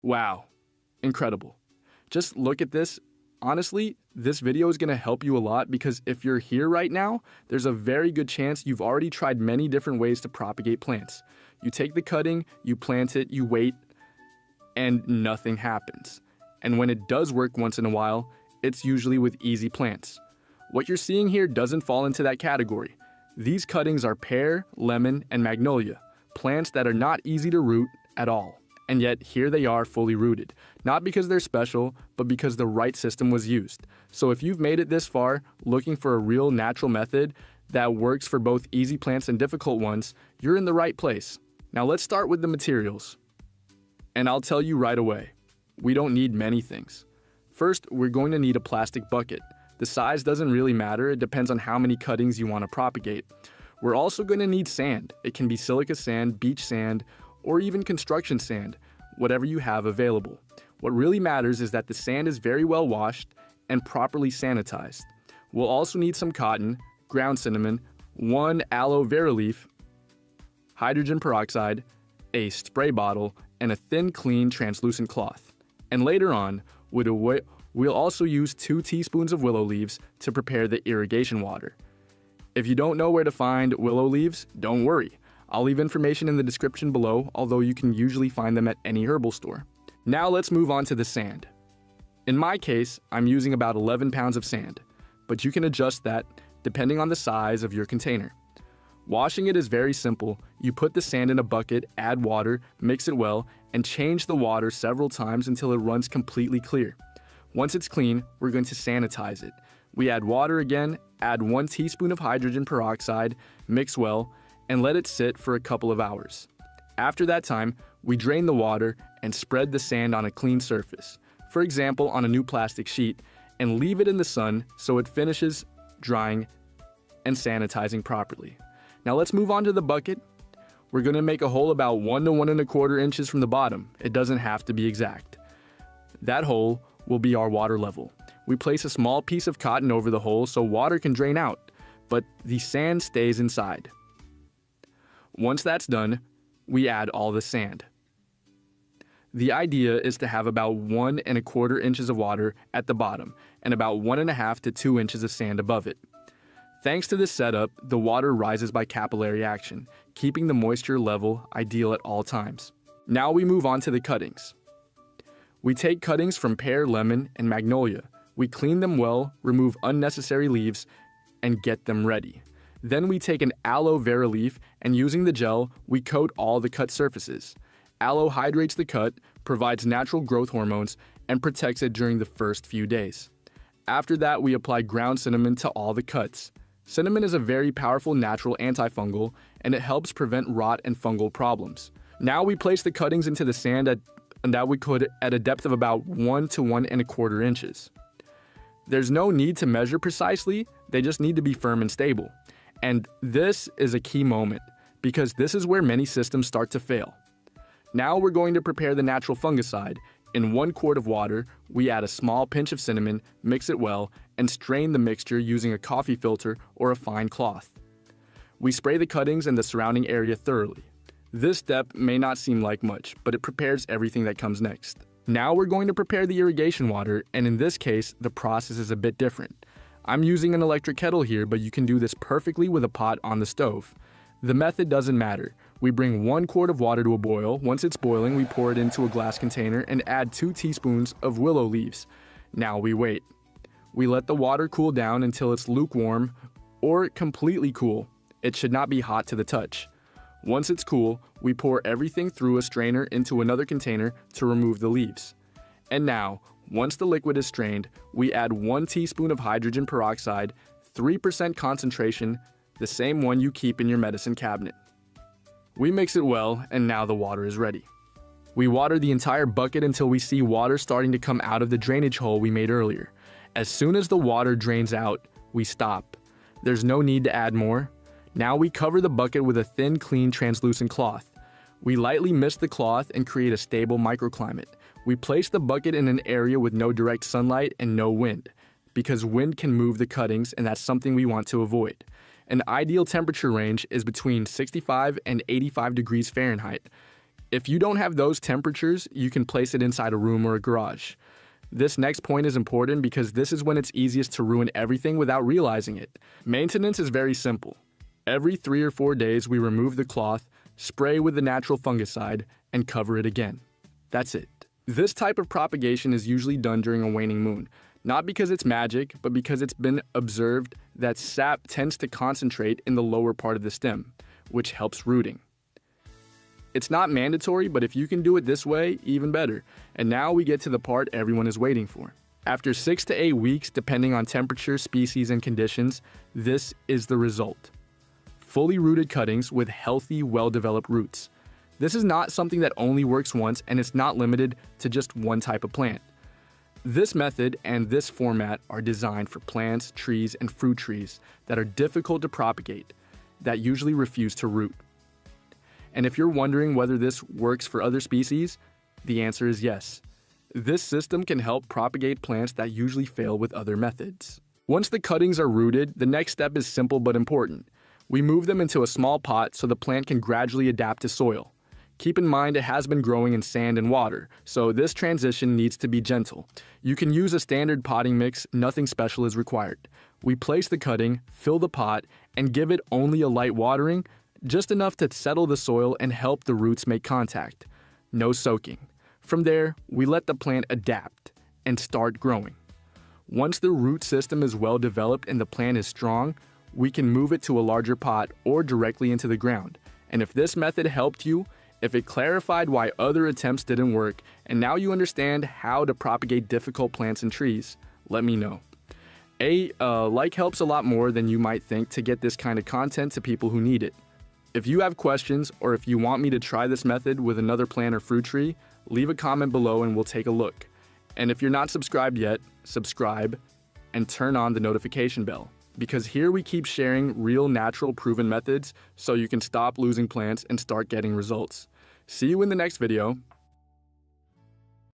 Wow, incredible. Just look at this. Honestly, this video is going to help you a lot because if you're here right now, there's a very good chance you've already tried many different ways to propagate plants. You take the cutting, you plant it, you wait, and nothing happens. And when it does work once in a while, it's usually with easy plants. What you're seeing here doesn't fall into that category. These cuttings are pear, lemon, and magnolia, plants that are not easy to root at all. And yet, here they are fully rooted. Not because they're special, but because the right system was used. So if you've made it this far, looking for a real natural method that works for both easy plants and difficult ones, you're in the right place. Now let's start with the materials. And I'll tell you right away, we don't need many things. First, we're going to need a plastic bucket. The size doesn't really matter, it depends on how many cuttings you want to propagate. We're also going to need sand. It can be silica sand, beach sand, or even construction sand, whatever you have available. What really matters is that the sand is very well washed and properly sanitized. We'll also need some cotton, ground cinnamon, 1 aloe vera leaf, hydrogen peroxide, a spray bottle, and a thin, clean, translucent cloth. And later on, we'll also use 2 teaspoons of willow leaves to prepare the irrigation water. If you don't know where to find willow leaves, don't worry. I'll leave information in the description below, although you can usually find them at any herbal store. Now let's move on to the sand. In my case, I'm using about 11 pounds of sand, but you can adjust that depending on the size of your container. Washing it is very simple. You put the sand in a bucket, add water, mix it well, and change the water several times until it runs completely clear. Once it's clean, we're going to sanitize it. We add water again, add 1 teaspoon of hydrogen peroxide, mix well, and let it sit for a couple of hours. After that time, we drain the water and spread the sand on a clean surface, for example on a new plastic sheet, and leave it in the sun so it finishes drying and sanitizing properly. Now let's move on to the bucket. We're going to make a hole about 1 to 1 1/4 inches from the bottom. It doesn't have to be exact. That hole will be our water level. We place a small piece of cotton over the hole so water can drain out, but the sand stays inside. Once that's done, we add all the sand. The idea is to have about 1 1/4 inches of water at the bottom and about 1.5 to 2 inches of sand above it. Thanks to this setup, the water rises by capillary action, keeping the moisture level ideal at all times. Now we move on to the cuttings. We take cuttings from pear, lemon, and magnolia. We clean them well, remove unnecessary leaves, and get them ready. Then we take an aloe vera leaf and using the gel, we coat all the cut surfaces. Aloe hydrates the cut, provides natural growth hormones, and protects it during the first few days. After that, we apply ground cinnamon to all the cuts. Cinnamon is a very powerful natural antifungal, and it helps prevent rot and fungal problems. Now we place the cuttings into the sand at a depth of about 1 to 1 1/4 inches. There's no need to measure precisely, they just need to be firm and stable. And this is a key moment, because this is where many systems start to fail. Now we're going to prepare the natural fungicide. In 1 quart of water, we add a small pinch of cinnamon, mix it well, and strain the mixture using a coffee filter or a fine cloth. We spray the cuttings and the surrounding area thoroughly. This step may not seem like much, but it prepares everything that comes next. Now we're going to prepare the irrigation water, and in this case, the process is a bit different. I'm using an electric kettle here, but you can do this perfectly with a pot on the stove. The method doesn't matter. We bring 1 quart of water to a boil. Once it's boiling, we pour it into a glass container and add 2 teaspoons of willow leaves. Now we wait. We let the water cool down until it's lukewarm or completely cool. It should not be hot to the touch. Once it's cool, we pour everything through a strainer into another container to remove the leaves. And now, once the liquid is strained, we add 1 teaspoon of hydrogen peroxide, 3% concentration, the same one you keep in your medicine cabinet. We mix it well, and now the water is ready. We water the entire bucket until we see water starting to come out of the drainage hole we made earlier. As soon as the water drains out, we stop. There's no need to add more. Now we cover the bucket with a thin, clean, translucent cloth. We lightly mist the cloth and create a stable microclimate. We place the bucket in an area with no direct sunlight and no wind, because wind can move the cuttings, and that's something we want to avoid. An ideal temperature range is between 65 and 85 degrees Fahrenheit. If you don't have those temperatures, you can place it inside a room or a garage. This next point is important because this is when it's easiest to ruin everything without realizing it. Maintenance is very simple. Every 3 or 4 days, we remove the cloth, spray with the natural fungicide, and cover it again. That's it. This type of propagation is usually done during a waning moon, not because it's magic, but because it's been observed that sap tends to concentrate in the lower part of the stem, which helps rooting. It's not mandatory, but if you can do it this way, even better. And now we get to the part everyone is waiting for. After 6 to 8 weeks, depending on temperature, species, and conditions, this is the result. Fully rooted cuttings with healthy, well-developed roots. This is not something that only works once, and it's not limited to just one type of plant. This method and this format are designed for plants, trees, and fruit trees that are difficult to propagate, that usually refuse to root. And if you're wondering whether this works for other species, the answer is yes. This system can help propagate plants that usually fail with other methods. Once the cuttings are rooted, the next step is simple but important. We move them into a small pot so the plant can gradually adapt to soil. Keep in mind it has been growing in sand and water, so this transition needs to be gentle. You can use a standard potting mix, nothing special is required. We place the cutting, fill the pot, and give it only a light watering, just enough to settle the soil and help the roots make contact. No soaking. From there, we let the plant adapt and start growing. Once the root system is well developed and the plant is strong, we can move it to a larger pot or directly into the ground. And if this method helped you, if it clarified why other attempts didn't work, and now you understand how to propagate difficult plants and trees, let me know. A like helps a lot more than you might think to get this kind of content to people who need it. If you have questions or if you want me to try this method with another plant or fruit tree, leave a comment below and we'll take a look. And if you're not subscribed yet, subscribe and turn on the notification bell, because here we keep sharing real natural proven methods so you can stop losing plants and start getting results. See you in the next video.